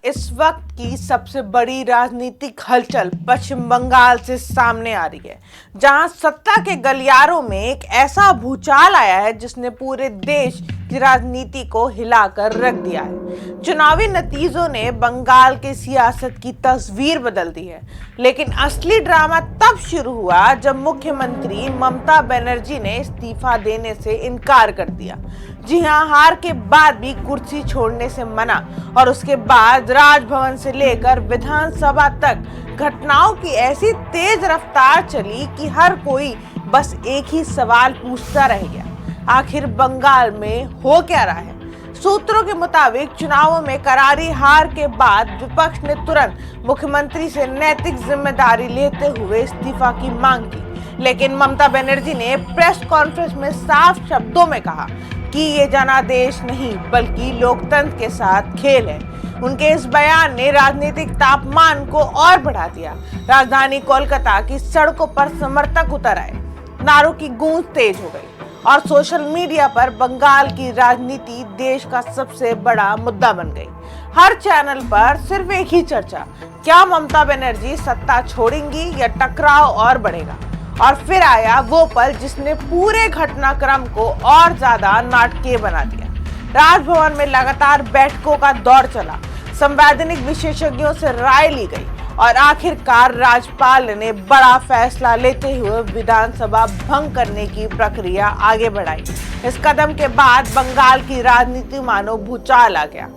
इस वक्त की सबसे बड़ी राजनीतिक हलचल पश्चिम बंगाल से सामने आ रही है, जहां सत्ता के गलियारों में एक ऐसा भूचाल आया है जिसने पूरे देश की राजनीति को हिलाकर रख दिया है। चुनावी नतीजों ने बंगाल के सियासत की तस्वीर बदल दी है, लेकिन असली ड्रामा तब शुरू हुआ जब मुख्यमंत्री ममता बनर्जी ने इस्तीफा देने से इनकार कर दिया। जी हां, हार के बाद भी कुर्सी छोड़ने से मना और उसके बाद राजभवन से लेकर विधानसभा तक घटनाओं की ऐसी तेज रफ्तार चली कि हर कोई बस एक ही सवाल पूछता रह गया, आखिर बंगाल में हो क्या रहा है। सूत्रों के मुताबिक चुनावों में करारी हार के बाद विपक्ष ने तुरंत मुख्यमंत्री से नैतिक जिम्मेदारी लेते हुए इस्तीफा की मांग की, लेकिन ममता बनर्जी ने प्रेस कॉन्फ्रेंस में साफ शब्दों में कहा कि ये जनादेश नहीं बल्कि लोकतंत्र के साथ खेल है। उनके इस बयान ने राजनीतिक तापमान को और बढ़ा दिया। राजधानी कोलकाता की सड़कों पर समर्थक उतर आए, नारों की गूंज तेज हो गई और सोशल मीडिया पर बंगाल की राजनीति देश का सबसे बड़ा मुद्दा बन गई। हर चैनल पर सिर्फ एक ही चर्चा, क्या ममता बनर्जी सत्ता छोड़ेंगी या टकराव और बढ़ेगा। और फिर आया वो पल जिसने पूरे घटनाक्रम को और ज्यादा नाटकीय बना दिया। राजभवन में लगातार बैठकों का दौर चला, संवैधानिक विशेषज्ञों से राय ली गई और आखिरकार राज्यपाल ने बड़ा फैसला लेते हुए विधानसभा भंग करने की प्रक्रिया आगे बढ़ाई। इस कदम के बाद बंगाल की राजनीति मानो भूचाल आ गया।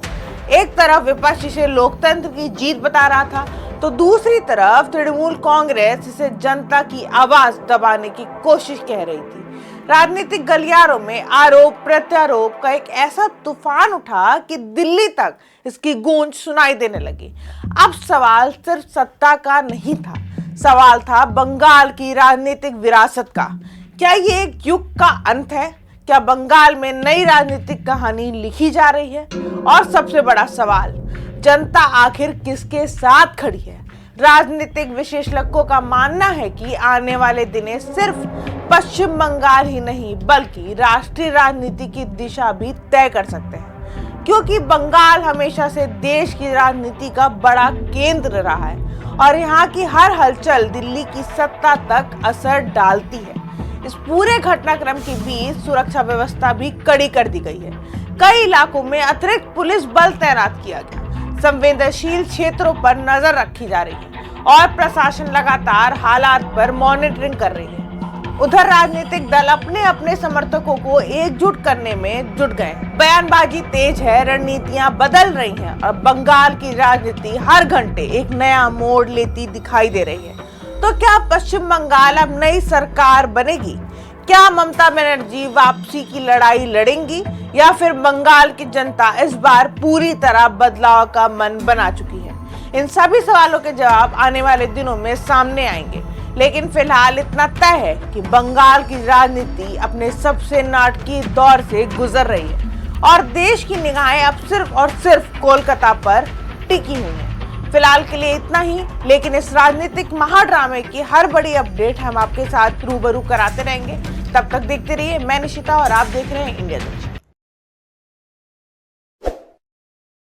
एक तरफ विपक्ष इसे लोकतंत्र की जीत बता रहा था, तो दूसरी तरफ तृणमूल कांग्रेस इसे जनता की आवाज दबाने की कोशिश कह रही थी। राजनीतिक गलियारों में आरोप प्रत्यारोप का एक ऐसा तूफान उठा कि दिल्ली तक इसकी गूंज सुनाई देने लगी। अब सवाल सिर्फ सत्ता का नहीं था, सवाल था बंगाल की राजनीतिक विरासत का। क्या ये एक युग का अंत है? क्या बंगाल में नई राजनीतिक कहानी लिखी जा रही है? और सबसे बड़ा सवाल, जनता आखिर किसके साथ खड़ी है? राजनीतिक विशेषज्ञों का मानना है कि आने वाले दिने सिर्फ पश्चिम बंगाल ही नहीं बल्कि राष्ट्रीय राजनीति की दिशा भी तय कर सकते हैं, क्योंकि बंगाल हमेशा से देश की राजनीति का बड़ा केंद्र रहा है और यहाँ की हर हलचल दिल्ली की सत्ता तक असर डालती है। इस पूरे घटनाक्रम के बीच सुरक्षा व्यवस्था भी कड़ी कर दी गई है। कई इलाकों में अतिरिक्त पुलिस बल तैनात किया गया, संवेदनशील क्षेत्रों पर नजर रखी जा रही है और प्रशासन लगातार हालात पर मॉनिटरिंग कर रही है। उधर राजनीतिक दल अपने अपने समर्थकों को एकजुट करने में जुट गए। बयानबाजी तेज है, रणनीतियां बदल रही हैं और बंगाल की राजनीति हर घंटे एक नया मोड़ लेती दिखाई दे रही है। तो क्या पश्चिम बंगाल अब नई सरकार बनेगी? क्या ममता बनर्जी वापसी की लड़ाई लड़ेंगी या फिर बंगाल की जनता इस बार पूरी तरह बदलाव का मन बना चुकी है? इन सभी सवालों के जवाब आने वाले दिनों में सामने आएंगे, लेकिन फिलहाल इतना तय है कि बंगाल की राजनीति अपने सबसे नाटकीय दौर से गुजर रही है और देश की निगाहें अब सिर्फ और सिर्फ कोलकाता पर टिकी हुई हैं। फिलहाल के लिए इतना ही, लेकिन इस राजनीतिक महाड्रामे की हर बड़ी अपडेट हम आपके साथ रूबरू कराते रहेंगे। तब तक देखते रहिए। मैं निशिता और आप देख रहे हैं इंडिया जंक्शन।